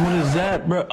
What is that, bro?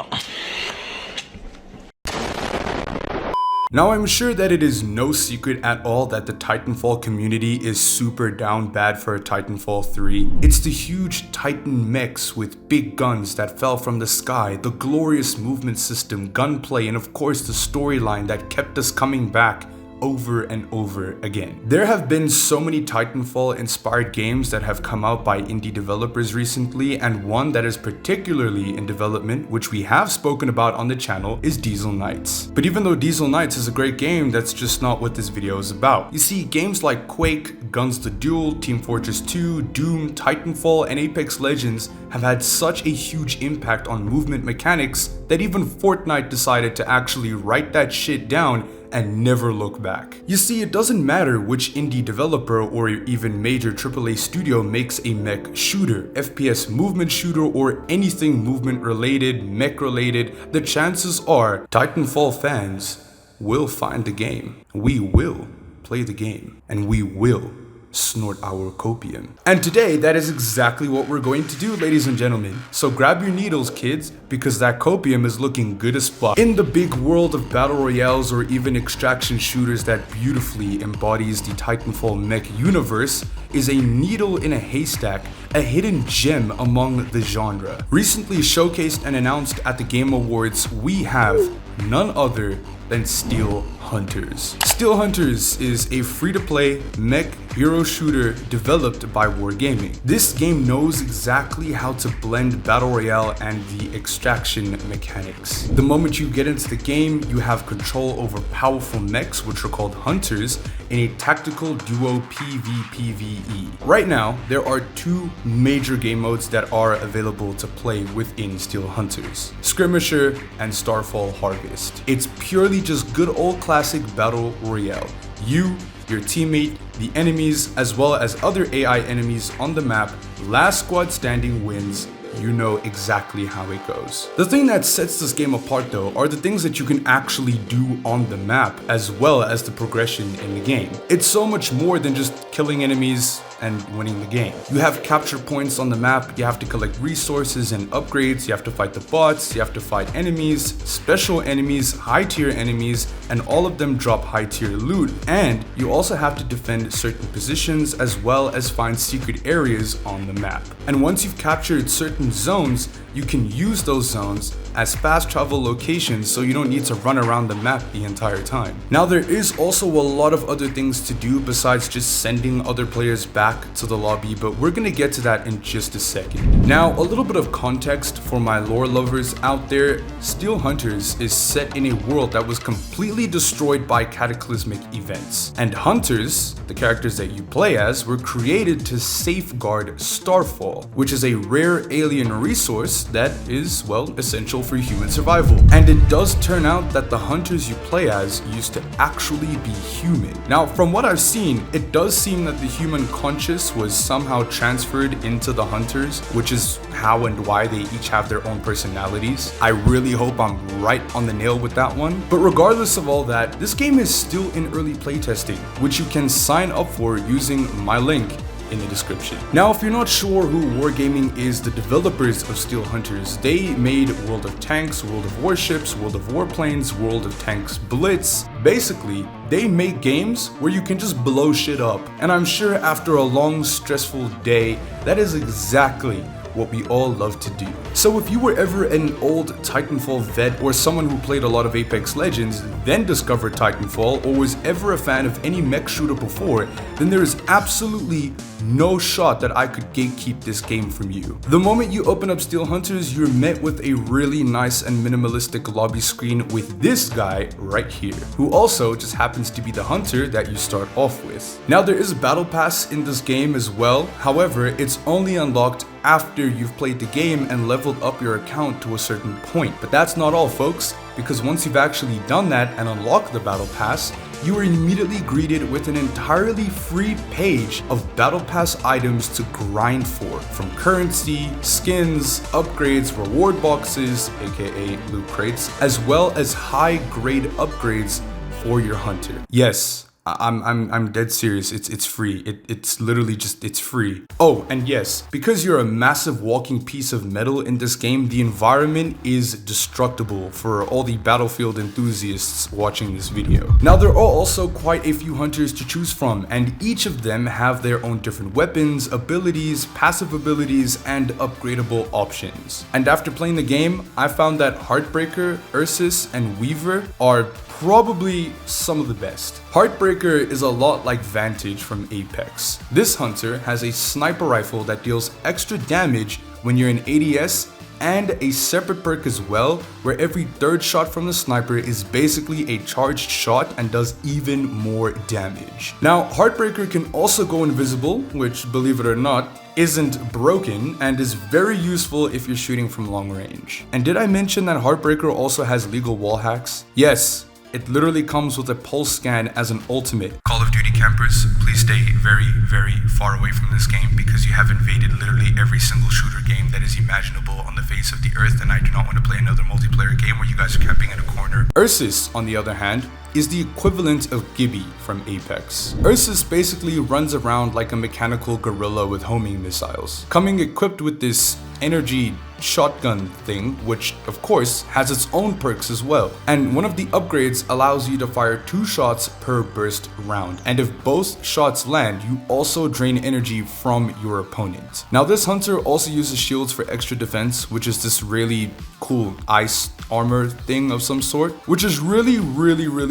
Now, I'm sure that it is no secret at all that the Titanfall community is super down bad for a Titanfall 3. It's the huge Titan mechs with big guns that fell from the sky, the glorious movement system, gunplay, and of course the storyline that kept us coming back over and over again. There have been so many Titanfall inspired games that have come out by indie developers recently, and one that is particularly in development, which we have spoken about on the channel, is Diesel Knights. But even though Diesel Knights is a great game, that's just not what this video is about. You see, games like Quake, Guns the Duel, Team Fortress 2, Doom, Titanfall, and Apex Legends have had such a huge impact on movement mechanics that even Fortnite decided to actually write that shit down and never look back. You see, it doesn't matter which indie developer or even major AAA studio makes a mech shooter, FPS movement shooter, or anything movement related, mech related, the chances are Titanfall fans will find the game. We will play the game, and we will snort our copium. And today, that is exactly what we're going to do, ladies and gentlemen. So grab your needles, kids, because that copium is looking good as fuck. In the big world of battle royales or even extraction shooters that beautifully embodies the Titanfall mech universe is a needle in a haystack, a hidden gem among the genre. Recently showcased and announced at the Game Awards, we have none other than Steel Hunters. Steel Hunters is a free-to-play mech hero shooter developed by Wargaming. This game knows exactly how to blend battle royale and the extraction mechanics. The moment you get into the game, you have control over powerful mechs, which are called hunters, in a tactical duo PvPvE. Right now, there are two major game modes that are available to play within Steel Hunters: Skirmisher and Starfall Harvest. It's purely just good old classic battle royale. You, your teammate, the enemies, as well as other AI enemies on the map. Last squad standing wins. You know exactly how it goes. The thing that sets this game apart though are the things that you can actually do on the map, as well as the progression in the game. It's so much more than just killing enemies and winning the game. You have capture points on the map, you have to collect resources and upgrades, you have to fight the bots, you have to fight enemies, special enemies, high tier enemies, and all of them drop high tier loot. And you also have to defend certain positions as well as find secret areas on the map. And once you've captured certain zones, you can use those zones as fast travel locations, so you don't need to run around the map the entire time. Now, there is also a lot of other things to do besides just sending other players back to the lobby, but we're gonna get to that in just a second. Now, a little bit of context for my lore lovers out there. Steel Hunters is set in a world that was completely destroyed by cataclysmic events, and hunters, the characters that you play as, were created to safeguard Starfall, which is a rare alien resource that is, well, essential for human survival. And it does turn out that the hunters you play as used to actually be human. Now, from what I've seen, it does seem that the human conscious was somehow transferred into the hunters, which is how and why they each have their own personalities. I really hope I'm right on the nail with that one. But regardless of all that, this game is still in early playtesting, which you can sign up for using my link in the description. Now, if you're not sure who Wargaming is, the developers of Steel Hunters, they made World of Tanks, World of Warships, World of Warplanes, World of Tanks Blitz. Basically, they make games where you can just blow shit up. And I'm sure after a long, stressful day, that is exactly what we all love to do. So if you were ever an old Titanfall vet or someone who played a lot of Apex Legends, then discovered Titanfall, or was ever a fan of any mech shooter before, then there is absolutely no shot that I could gatekeep this game from you. The moment you open up Steel Hunters, you're met with a really nice and minimalistic lobby screen with this guy right here, who also just happens to be the hunter that you start off with. Now, there is a battle pass in this game as well. However, it's only unlocked after you've played the game and leveled up your account to a certain point. But that's not all, folks, because once you've actually done that and unlocked the battle pass, you are immediately greeted with an entirely free page of battle pass items to grind for, from currency, skins, upgrades, reward boxes, aka loot crates, as well as high grade upgrades for your hunter. Yes, I'm dead serious. It's free. It's literally just, it's free. Oh, and yes, because you're a massive walking piece of metal in this game, the environment is destructible for all the Battlefield enthusiasts watching this video. Now, there are also quite a few hunters to choose from, and each of them have their own different weapons, abilities, passive abilities, and upgradable options. And after playing the game, I found that Heartbreaker, Ursus, and Weaver are probably some of the best. Heartbreaker is a lot like Vantage from Apex. This hunter has a sniper rifle that deals extra damage when you're in ADS, and a separate perk as well, where every third shot from the sniper is basically a charged shot and does even more damage. Now, Heartbreaker can also go invisible, which, believe it or not, isn't broken and is very useful if you're shooting from long range. And did I mention that Heartbreaker also has legal wall hacks? Yes. It literally comes with a pulse scan as an ultimate. Call of Duty campers, please stay very, very far away from this game because you have invaded literally every single shooter game that is imaginable on the face of the earth, and I do not want to play another multiplayer game where you guys are camping in a corner. Ursus, on the other hand, is the equivalent of Gibby from Apex. Ursus basically runs around like a mechanical gorilla with homing missiles, coming equipped with this energy shotgun thing, which of course has its own perks as well. And one of the upgrades allows you to fire 2 shots per burst round, and if both shots land, you also drain energy from your opponent. Now, this hunter also uses shields for extra defense, which is this really cool ice armor thing of some sort, which is really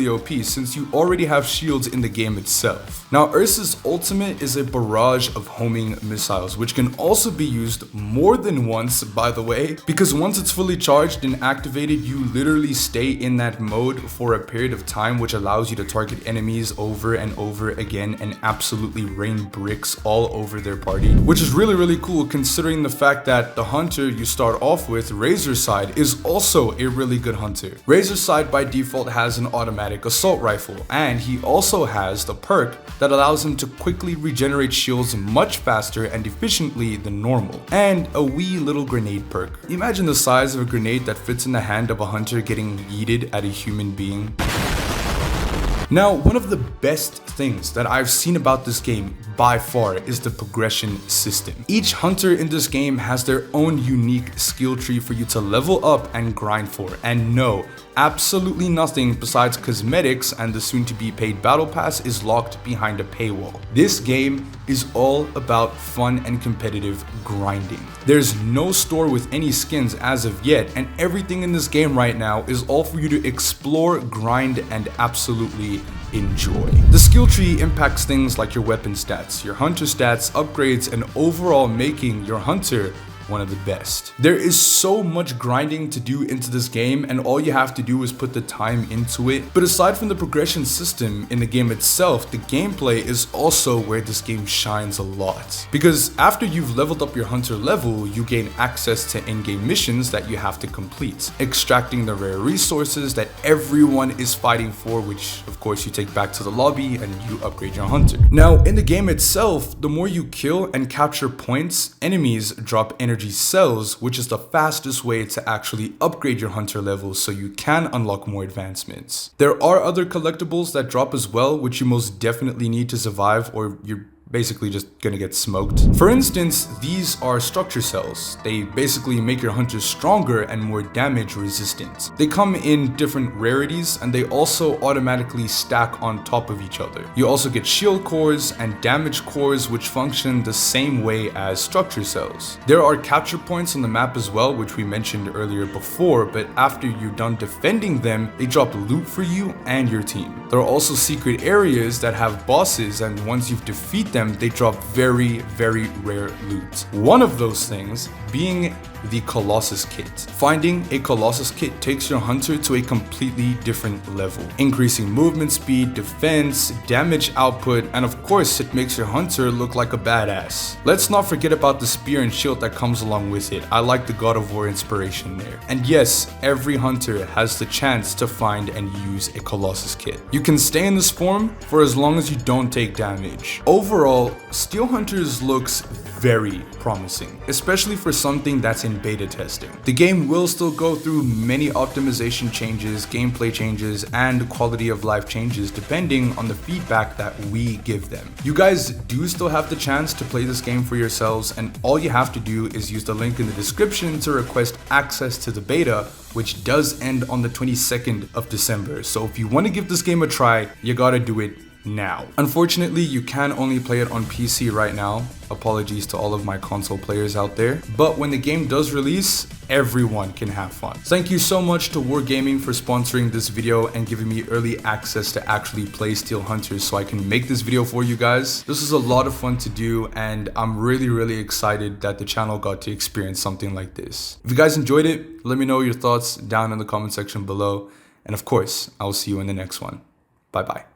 OP since you already have shields in the game itself. Now, Ursa's ultimate is a barrage of homing missiles, which can also be used more than once, by the way, because once it's fully charged and activated, you literally stay in that mode for a period of time, which allows you to target enemies over and over again and absolutely rain bricks all over their party, which is really cool considering the fact that the hunter you start off with, Razorside, is also a really good hunter. Razorside by default has an automatic assault rifle, and he also has the perk that allows him to quickly regenerate shields much faster and efficiently than normal, and a wee little grenade perk. Imagine the size of a grenade that fits in the hand of a hunter getting yeeted at a human being. Now, one of the best things that I've seen about this game by far is the progression system. Each hunter in this game has their own unique skill tree for you to level up and grind for, and no, absolutely nothing besides cosmetics and the soon-to-be paid battle pass is locked behind a paywall. This game is all about fun and competitive grinding. There's no store with any skins as of yet, and everything in this game right now is all for you to explore, grind, and absolutely enjoy. The skill tree impacts things like your weapon stats, your hunter stats, upgrades, and overall making your hunter one of the best. There is so much grinding to do into this game, and all you have to do is put the time into it. But aside from the progression system in the game itself, the gameplay is also where this game shines a lot. Because after you've leveled up your hunter level, you gain access to in-game missions that you have to complete, extracting the rare resources that everyone is fighting for, which of course you take back to the lobby and you upgrade your hunter. Now, in the game itself, the more you kill and capture points, enemies drop energy cells, which is the fastest way to actually upgrade your hunter levels so you can unlock more advancements. There are other collectibles that drop as well, which you most definitely need to survive, or you're basically just gonna get smoked. For instance, these are structure cells. They basically make your hunters stronger and more damage resistant. They come in different rarities, and they also automatically stack on top of each other. You also get shield cores and damage cores, which function the same way as structure cells. There are capture points on the map as well, which we mentioned earlier before, but after you're done defending them, they drop loot for you and your team. There are also secret areas that have bosses, and once you've defeated them, they drop very rare loot. One of those things being the Colossus kit. Finding a Colossus kit takes your hunter to a completely different level, increasing movement speed, defense, damage output, and of course it makes your hunter look like a badass. Let's not forget about the spear and shield that comes along with it. I like the God of War inspiration there. And yes, every hunter has the chance to find and use a Colossus kit. You can stay in this form for as long as you don't take damage. Overall, overall, Steel Hunters looks very promising, especially for something that's in beta testing. The game will still go through many optimization changes, gameplay changes, and quality of life changes depending on the feedback that we give them. You guys do still have the chance to play this game for yourselves, and all you have to do is use the link in the description to request access to the beta, which does end on the 22nd of December. So if you want to give this game a try, you gotta do it now. Unfortunately, you can only play it on PC right now. Apologies to all of my console players out there. But when the game does release, everyone can have fun. Thank you so much to Wargaming for sponsoring this video and giving me early access to actually play Steel Hunters so I can make this video for you guys. This is a lot of fun to do, and I'm really excited that the channel got to experience something like this. If you guys enjoyed it, let me know your thoughts down in the comment section below. And of course, I'll see you in the next one. Bye bye.